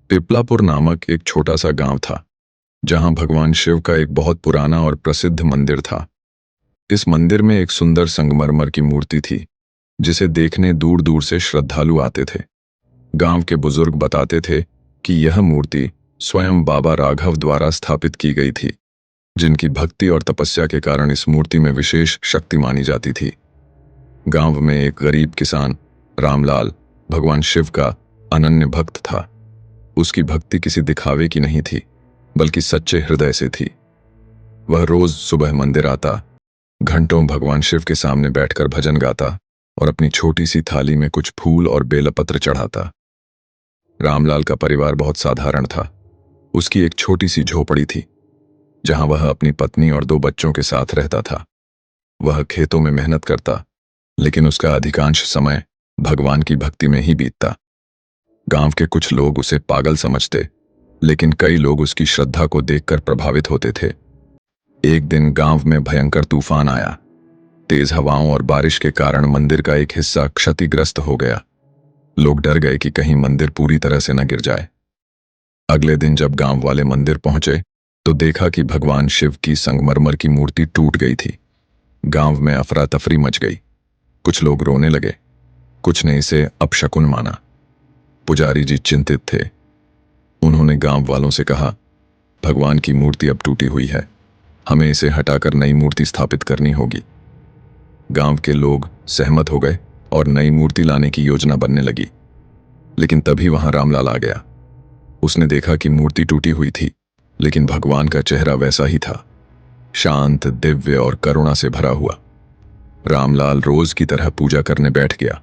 पिपलापुर नामक एक छोटा सा गांव था जहां भगवान शिव का एक बहुत पुराना और प्रसिद्ध मंदिर था। इस मंदिर में एक सुंदर संगमरमर की मूर्ति थी जिसे देखने दूर दूर से श्रद्धालु आते थे। गांव के बुजुर्ग बताते थे कि यह मूर्ति स्वयं बाबा राघव द्वारा स्थापित की गई थी, जिनकी भक्ति और तपस्या के कारण इस मूर्ति में विशेष शक्ति मानी जाती थी। गांव में एक गरीब किसान रामलाल भगवान शिव का अनन्य भक्त था। उसकी भक्ति किसी दिखावे की नहीं थी, बल्कि सच्चे हृदय से थी। वह रोज सुबह मंदिर आता, घंटों भगवान शिव के सामने बैठकर भजन गाता और अपनी छोटी सी थाली में कुछ फूल और बेलपत्र चढ़ाता। रामलाल का परिवार बहुत साधारण था। उसकी एक छोटी सी झोपड़ी थी जहां वह अपनी पत्नी और 2 बच्चों के साथ रहता था। वह खेतों में मेहनत करता, लेकिन उसका अधिकांश समय भगवान की भक्ति में ही बीतता। गांव के कुछ लोग उसे पागल समझते, लेकिन कई लोग उसकी श्रद्धा को देखकर प्रभावित होते थे। एक दिन गांव में भयंकर तूफान आया। तेज हवाओं और बारिश के कारण मंदिर का एक हिस्सा क्षतिग्रस्त हो गया। लोग डर गए कि कहीं मंदिर पूरी तरह से न गिर जाए। अगले दिन जब गांव वाले मंदिर पहुंचे तो देखा कि भगवान शिव की संगमरमर की मूर्ति टूट गई थी। गांव में अफरा तफरी मच गई। कुछ लोग रोने लगे, कुछ ने इसे अपशकुन माना। पुजारी जी चिंतित थे। उन्होंने गांव वालों से कहा, भगवान की मूर्ति अब टूटी हुई है, हमें इसे हटाकर नई मूर्ति स्थापित करनी होगी। गांव के लोग सहमत हो गए और नई मूर्ति लाने की योजना बनने लगी। लेकिन तभी वहां रामलाल आ गया। उसने देखा कि मूर्ति टूटी हुई थी, लेकिन भगवान का चेहरा वैसा ही था, शांत, दिव्य और करुणा से भरा हुआ। रामलाल रोज की तरह पूजा करने बैठ गया।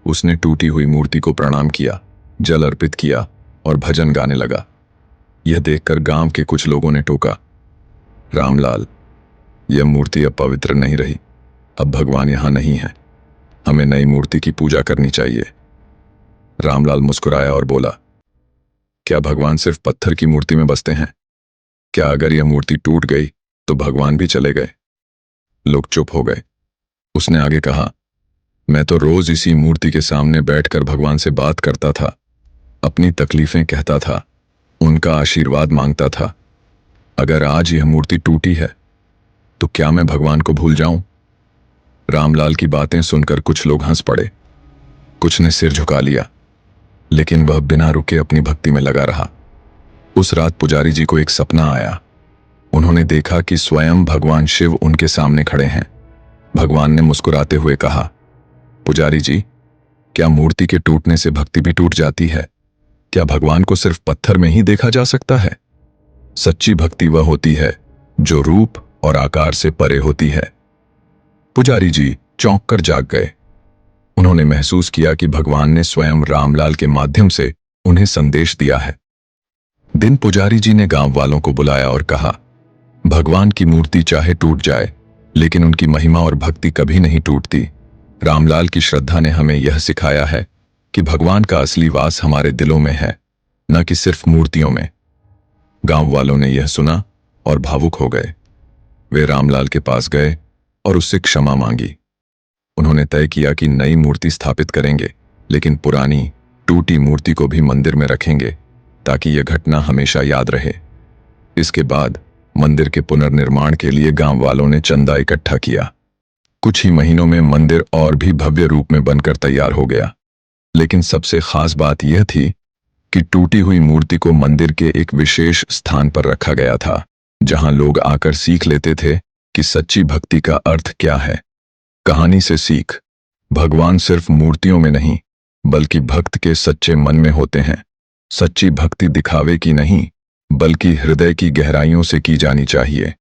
उसने टूटी हुई मूर्ति को प्रणाम किया, जल अर्पित किया और भजन गाने लगा। यह देखकर गांव के कुछ लोगों ने टोका, रामलाल, यह मूर्ति अब पवित्र नहीं रही। अब भगवान यहां नहीं है, हमें नई मूर्ति की पूजा करनी चाहिए। रामलाल मुस्कुराया और बोला, क्या भगवान सिर्फ पत्थर की मूर्ति में बसते हैं? क्या अगर यह मूर्ति टूट गई तो भगवान भी चले गए? लोग चुप हो गए। उसने आगे कहा, मैं तो रोज इसी मूर्ति के सामने बैठकर भगवान से बात करता था, अपनी तकलीफें कहता था, उनका आशीर्वाद मांगता था। अगर आज यह मूर्ति टूटी है तो क्या मैं भगवान को भूल जाऊं? रामलाल की बातें सुनकर कुछ लोग हंस पड़े, कुछ ने सिर झुका लिया, लेकिन वह बिना रुके अपनी भक्ति में लगा रहा। उस रात पुजारी जी को एक सपना आया। उन्होंने देखा कि स्वयं भगवान शिव उनके सामने खड़े हैं। भगवान ने मुस्कुराते हुए कहा, पुजारी जी, क्या मूर्ति के टूटने से भक्ति भी टूट जाती है? क्या भगवान को सिर्फ पत्थर में ही देखा जा सकता है? सच्ची भक्ति वह होती है जो रूप और आकार से परे होती है। पुजारी जी चौंक कर जाग गए। उन्होंने महसूस किया कि भगवान ने स्वयं रामलाल के माध्यम से उन्हें संदेश दिया है। दिन पुजारी जी ने गांव वालों को बुलाया और कहा, भगवान की मूर्ति चाहे टूट जाए, लेकिन उनकी महिमा और भक्ति कभी नहीं टूटती। रामलाल की श्रद्धा ने हमें यह सिखाया है कि भगवान का असली वास हमारे दिलों में है, न कि सिर्फ मूर्तियों में। गांव वालों ने यह सुना और भावुक हो गए। वे रामलाल के पास गए और उससे क्षमा मांगी। उन्होंने तय किया कि नई मूर्ति स्थापित करेंगे, लेकिन पुरानी टूटी मूर्ति को भी मंदिर में रखेंगे ताकि यह घटना हमेशा याद रहे। इसके बाद मंदिर के पुनर्निर्माण के लिए गांव वालों ने चंदा इकट्ठा किया। कुछ ही महीनों में मंदिर और भी भव्य रूप में बनकर तैयार हो गया। लेकिन सबसे खास बात यह थी कि टूटी हुई मूर्ति को मंदिर के एक विशेष स्थान पर रखा गया था, जहां लोग आकर सीख लेते थे कि सच्ची भक्ति का अर्थ क्या है। कहानी से सीख, भगवान सिर्फ मूर्तियों में नहीं, बल्कि भक्त के सच्चे मन में होते हैं। सच्ची भक्ति दिखावे की नहीं, बल्कि हृदय की गहराइयों से की जानी चाहिए।